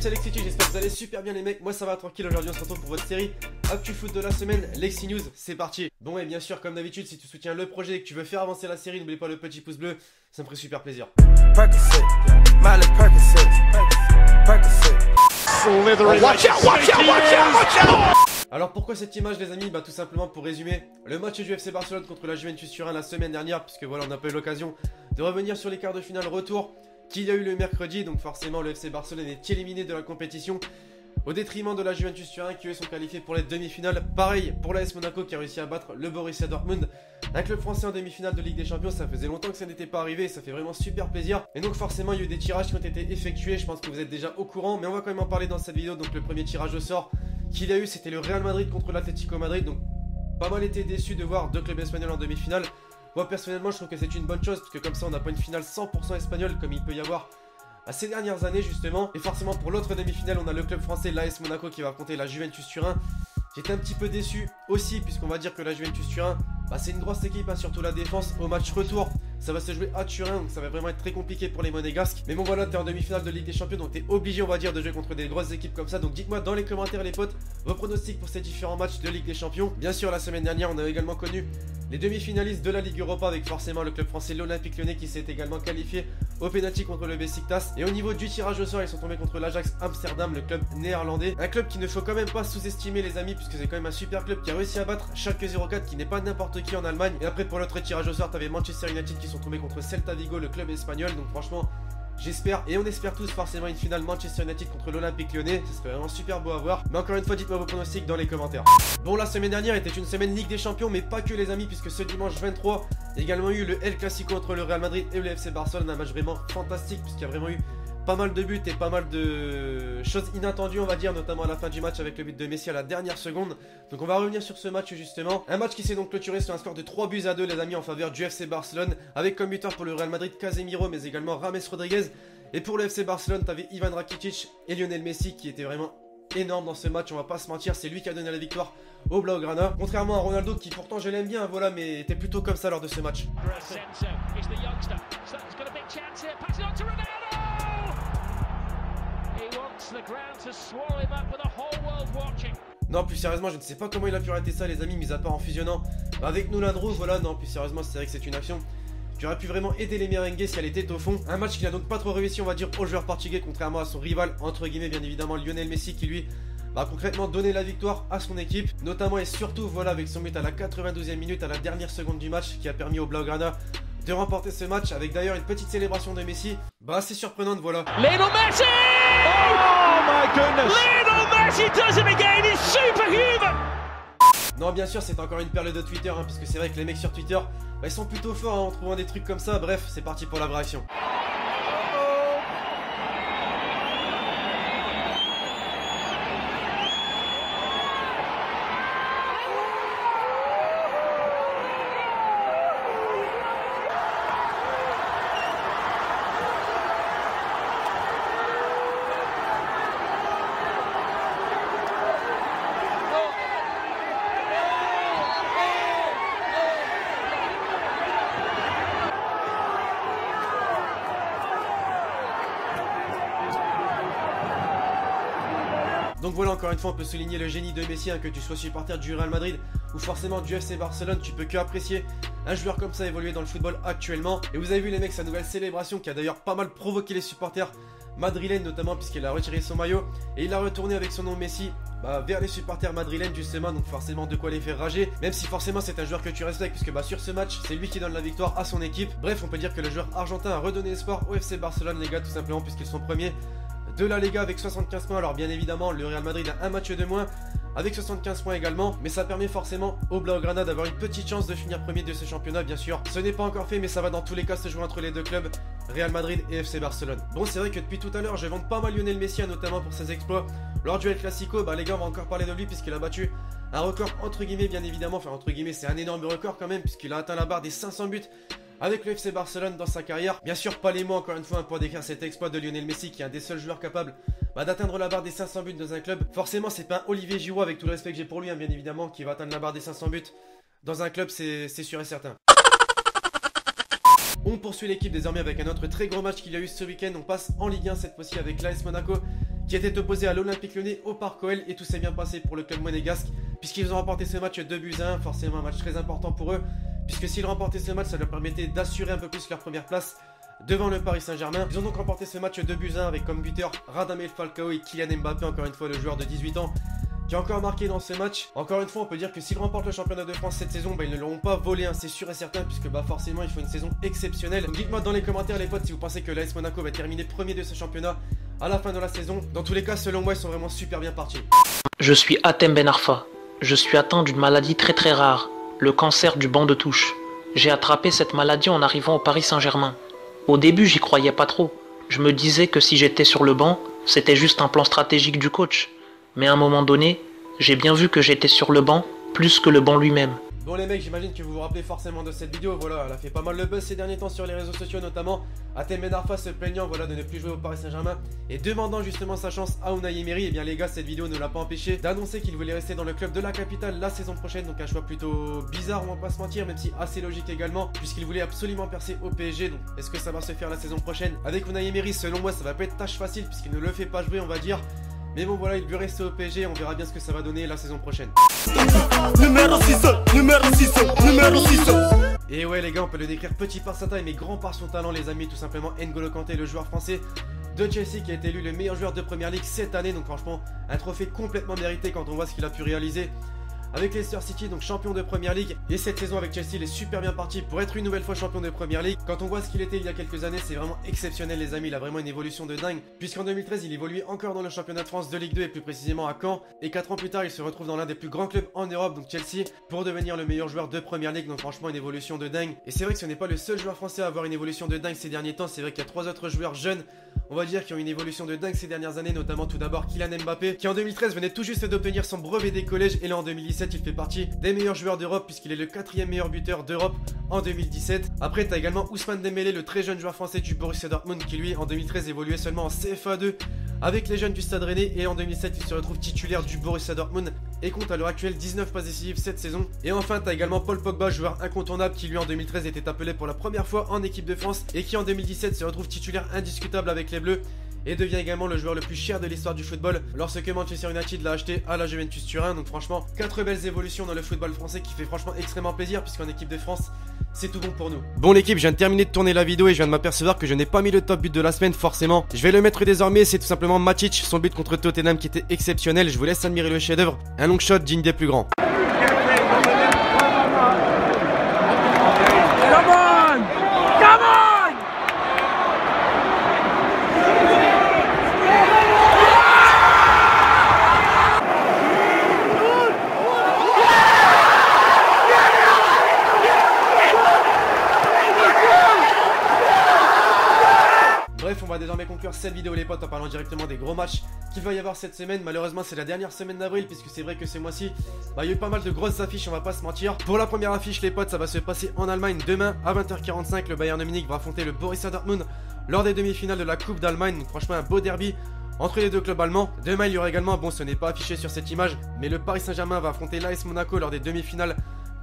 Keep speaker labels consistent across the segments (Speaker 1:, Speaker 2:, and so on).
Speaker 1: c'est Lexi, j'espère que vous allez super bien les mecs, moi ça va tranquille. Aujourd'hui on se retrouve pour votre série Actu Foot de la semaine, Lexi News, c'est parti. Bon et bien sûr comme d'habitude, si tu soutiens le projet et que tu veux faire avancer la série, n'oublie pas le petit pouce bleu, ça me ferait super plaisir. Alors pourquoi cette image les amis? Bah tout simplement pour résumer le match du FC Barcelone contre la Juventus Turin la semaine dernière, puisque voilà on n'a pas eu l'occasion de revenir sur les quarts de finale retour qu'il y a eu le mercredi. Donc forcément le FC Barcelone est éliminé de la compétition au détriment de la Juventus Turin qui eux sont qualifiés pour les demi-finales. Pareil pour l'AS Monaco qui a réussi à battre le Borussia Dortmund, un club français en demi-finale de Ligue des Champions. Ça faisait longtemps que ça n'était pas arrivé et ça fait vraiment super plaisir. Et donc forcément il y a eu des tirages qui ont été effectués, je pense que vous êtes déjà au courant, mais on va quand même en parler dans cette vidéo. Donc le premier tirage au sort qu'il a eu, c'était le Real Madrid contre l'Atlético Madrid. Donc pas mal été déçu de voir deux clubs espagnols en demi-finale. Moi personnellement je trouve que c'est une bonne chose, parce que comme ça on n'a pas une finale 100% espagnole comme il peut y avoir à ces dernières années justement. Et forcément pour l'autre demi-finale on a le club français l'AS Monaco qui va affronter la Juventus Turin. J'étais un petit peu déçu aussi, puisqu'on va dire que la Juventus Turin, bah, c'est une grosse équipe, hein, surtout la défense. Au match retour, ça va se jouer à Turin, donc ça va vraiment être très compliqué pour les Monégasques. Mais bon voilà, t'es en demi-finale de Ligue des Champions, donc t'es obligé on va dire de jouer contre des grosses équipes comme ça. Donc dites-moi dans les commentaires les potes, vos pronostics pour ces différents matchs de Ligue des Champions. Bien sûr la semaine dernière on a également connu les demi-finalistes de la Ligue Europa, avec forcément le club français l'Olympique Lyonnais qui s'est également qualifié au pénalty contre le Besiktas. Et au niveau du tirage au sort, ils sont tombés contre l'Ajax Amsterdam, le club néerlandais. Un club qu'il ne faut quand même pas sous-estimer les amis, puisque c'est quand même un super club qui a réussi à battre Schalke 04, qui n'est pas n'importe qui en Allemagne. Et après pour l'autre tirage au sort, t'avais Manchester United qui sont tombés contre Celta Vigo, le club espagnol. Donc franchement j'espère, et on espère tous forcément une finale Manchester United contre l'Olympique Lyonnais. Ce serait vraiment super beau à voir. Mais encore une fois, dites-moi vos pronostics dans les commentaires. Bon, la semaine dernière était une semaine Ligue des Champions, mais pas que les amis, puisque ce dimanche 23, il y a également eu le El Clasico entre le Real Madrid et le FC Barcelone. Un match vraiment fantastique, puisqu'il y a vraiment eu pas mal de buts et pas mal de choses inattendues on va dire, notamment à la fin du match avec le but de Messi à la dernière seconde. Donc on va revenir sur ce match justement. Un match qui s'est donc clôturé sur un score de 3-2 les amis en faveur du FC Barcelone, avec comme buteur pour le Real Madrid Casemiro, mais également James Rodriguez. Et pour le FC Barcelone, t'avais Ivan Rakitic et Lionel Messi qui étaient vraiment énormes dans ce match, on va pas se mentir, c'est lui qui a donné la victoire au Blaugrana. Contrairement à Ronaldo qui pourtant je l'aime bien, voilà, mais était plutôt comme ça lors de ce match. Non, plus sérieusement, je ne sais pas comment il a pu rater ça les amis, mis à part en fusionnant avec Nulandro, voilà. Non, plus sérieusement, c'est vrai que c'est une action qui aurait pu vraiment aider les merengues si elle était au fond. Un match qui n'a donc pas trop réussi on va dire au joueur portugais, contrairement à son rival entre guillemets bien évidemment Lionel Messi, qui lui va concrètement donner la victoire à son équipe, notamment et surtout voilà avec son but à la 92e minute, à la dernière seconde du match, qui a permis au Blaugrana de remporter ce match, avec d'ailleurs une petite célébration de Messi, bah assez surprenante voilà.
Speaker 2: Lionel Messi! Oh my goodness! Lionel Messi does it again, he's superhuman!
Speaker 1: Non bien sûr c'est encore une perle de Twitter, hein, puisque c'est vrai que les mecs sur Twitter bah, ils sont plutôt forts hein, en trouvant des trucs comme ça. Bref, c'est parti pour la vraie action. Donc voilà, encore une fois on peut souligner le génie de Messi, hein, que tu sois supporter du Real Madrid ou forcément du FC Barcelone, tu peux que apprécier un joueur comme ça évoluer dans le football actuellement. Et vous avez vu les mecs sa nouvelle célébration qui a d'ailleurs pas mal provoqué les supporters madrilènes, notamment puisqu'il a retiré son maillot et il a retourné avec son nom Messi vers les supporters madrilènes justement, donc forcément de quoi les faire rager, même si forcément c'est un joueur que tu respectes, puisque bah sur ce match c'est lui qui donne la victoire à son équipe. Bref, on peut dire que le joueur argentin a redonné espoir au FC Barcelone les gars, tout simplement puisqu'ils sont premiers de la Liga avec 75 points. Alors bien évidemment le Real Madrid a un match de moins avec 75 points également, mais ça permet forcément au Blaugrana d'avoir une petite chance de finir premier de ce championnat. Bien sûr ce n'est pas encore fait, mais ça va dans tous les cas se jouer entre les deux clubs, Real Madrid et FC Barcelone. Bon, c'est vrai que depuis tout à l'heure je vante pas mal Lionel Messi, notamment pour ses exploits lors du El Clasico. Bah les gars, on va encore parler de lui puisqu'il a battu un record entre guillemets bien évidemment, enfin entre guillemets c'est un énorme record quand même, puisqu'il a atteint la barre des 500 buts avec le FC Barcelone dans sa carrière. Bien sûr pas les mots encore une fois pour décrire cet exploit de Lionel Messi, qui est un des seuls joueurs capables d'atteindre la barre des 500 buts dans un club. Forcément c'est pas un Olivier Giroud, avec tout le respect que j'ai pour lui, hein, bien évidemment, qui va atteindre la barre des 500 buts dans un club, c'est sûr et certain. On poursuit l'équipe désormais avec un autre très gros match qu'il y a eu ce week-end. On passe en Ligue 1 cette fois-ci avec l'AS Monaco qui était opposé à l'Olympique Lyonnais au Parc OL, et tout s'est bien passé pour le club monégasque puisqu'ils ont remporté ce match 2-1, forcément un match très important pour eux puisque s'ils remportaient ce match, ça leur permettait d'assurer un peu plus leur première place devant le Paris Saint-Germain. Ils ont donc remporté ce match 2-1 avec comme buteur Radamel Falcao et Kylian Mbappé, encore une fois le joueur de 18 ans qui a encore marqué dans ce match. Encore une fois, on peut dire que s'ils remportent le championnat de France cette saison, ils ne l'auront pas volé, hein, c'est sûr et certain, puisque forcément il faut une saison exceptionnelle. Donc dites-moi dans les commentaires les potes si vous pensez que l'AS Monaco va terminer premier de ce championnat à la fin de la saison. Dans tous les cas, selon moi, ils sont vraiment super bien partis.
Speaker 3: Je suis Hatem Ben Arfa. Je suis atteint d'une maladie très rare, le cancer du banc de touche. J'ai attrapé cette maladie en arrivant au Paris Saint-Germain. Au début, j'y croyais pas trop. Je me disais que si j'étais sur le banc, c'était juste un plan stratégique du coach. Mais à un moment donné, j'ai bien vu que j'étais sur le banc plus que le banc lui-même.
Speaker 1: Bon les mecs, j'imagine que vous vous rappelez forcément de cette vidéo, voilà, elle a fait pas mal de buzz ces derniers temps sur les réseaux sociaux notamment. Hatem Ben Arfa se plaignant de ne plus jouer au Paris Saint-Germain et demandant justement sa chance à Unai Emery. Et bien les gars, cette vidéo ne l'a pas empêché d'annoncer qu'il voulait rester dans le club de la capitale la saison prochaine. Donc un choix plutôt bizarre, on va pas se mentir, même si assez logique également, puisqu'il voulait absolument percer au PSG. Donc est-ce que ça va se faire la saison prochaine avec Unai Emery? Selon moi, ça va pas être tâche facile puisqu'il ne le fait pas jouer, on va dire. Mais bon voilà, il veut rester au PSG, on verra bien ce que ça va donner la saison prochaine.
Speaker 4: Numéro 6, numéro 6, numéro 6.
Speaker 1: Et ouais les gars, on peut le décrire petit par sa taille mais grand par son talent les amis, tout simplement N'Golo Kanté, le joueur français de Chelsea qui a été élu le meilleur joueur de Première Ligue cette année. Donc franchement, un trophée complètement mérité quand on voit ce qu'il a pu réaliser avec Leicester City, donc champion de Première Ligue. Et cette saison avec Chelsea, il est super bien parti pour être une nouvelle fois champion de Première Ligue. Quand on voit ce qu'il était il y a quelques années, c'est vraiment exceptionnel les amis, il a vraiment une évolution de dingue. Puisqu'en 2013, il évoluait encore dans le championnat de France de Ligue 2 et plus précisément à Caen. Et 4 ans plus tard, il se retrouve dans l'un des plus grands clubs en Europe, donc Chelsea, pour devenir le meilleur joueur de Première Ligue. Donc franchement, une évolution de dingue. Et c'est vrai que ce n'est pas le seul joueur français à avoir une évolution de dingue ces derniers temps. C'est vrai qu'il y a 3 autres joueurs jeunes, on va dire, qui ont une évolution de dingue ces dernières années, notamment tout d'abord Kylian Mbappé, qui en 2013 venait tout juste d'obtenir son brevet des collèges. Et là en 2017, il fait partie des meilleurs joueurs d'Europe puisqu'il est le 4e meilleur buteur d'Europe en 2017. Après t'as également Ousmane Dembélé, le très jeune joueur français du Borussia Dortmund, qui lui en 2013 évoluait seulement en CFA 2 avec les jeunes du Stade Rennais, et en 2007 il se retrouve titulaire du Borussia Dortmund et compte à l'heure actuelle 19 passes décisives cette saison. Et enfin t'as également Paul Pogba, joueur incontournable, qui lui en 2013 était appelé pour la première fois en équipe de France et qui en 2017 se retrouve titulaire indiscutable avec les Bleus et devient également le joueur le plus cher de l'histoire du football lorsque Manchester United l'a acheté à la Juventus Turin. Donc franchement, 4 belles évolutions dans le football français qui fait franchement extrêmement plaisir puisqu'en équipe de France, c'est tout bon pour nous. Bon l'équipe, je viens de terminer de tourner la vidéo et je viens de m'apercevoir que je n'ai pas mis le top but de la semaine forcément. Je vais le mettre désormais, c'est tout simplement Matic, son but contre Tottenham qui était exceptionnel. Je vous laisse admirer le chef-d'œuvre, un long shot digne des plus grands. Bref, on va désormais conclure cette vidéo les potes en parlant directement des gros matchs qu'il va y avoir cette semaine. Malheureusement c'est la dernière semaine d'avril puisque c'est vrai que ce mois-ci il y a eu pas mal de grosses affiches, on va pas se mentir. Pour la première affiche les potes, ça va se passer en Allemagne demain à 20h45. Le Bayern de Munich va affronter le Borussia Dortmund lors des demi-finales de la Coupe d'Allemagne. Donc franchement un beau derby entre les deux clubs allemands. Demain il y aura également, bon ce n'est pas affiché sur cette image, mais le Paris Saint-Germain va affronter l'AS Monaco lors des demi-finales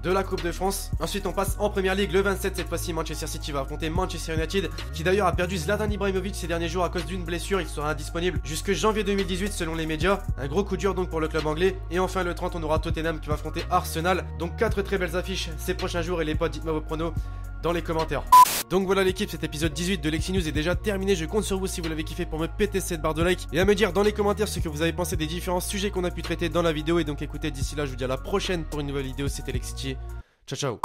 Speaker 1: de la Coupe de France. Ensuite on passe en Première Ligue, le 27 cette fois-ci Manchester City va affronter Manchester United, qui d'ailleurs a perdu Zlatan Ibrahimovic ces derniers jours à cause d'une blessure. Il sera indisponible jusque janvier 2018 selon les médias, un gros coup dur donc pour le club anglais. Et enfin le 30 on aura Tottenham qui va affronter Arsenal. Donc 4 très belles affiches ces prochains jours et les potes, dites-moi vos pronos dans les commentaires. Donc voilà l'équipe, cet épisode 18 de Lexi News est déjà terminé. Je compte sur vous si vous l'avez kiffé pour me péter cette barre de like et à me dire dans les commentaires ce que vous avez pensé des différents sujets qu'on a pu traiter dans la vidéo. Et donc écoutez, d'ici là je vous dis à la prochaine pour une nouvelle vidéo. C'était Lexi. Ciao ciao.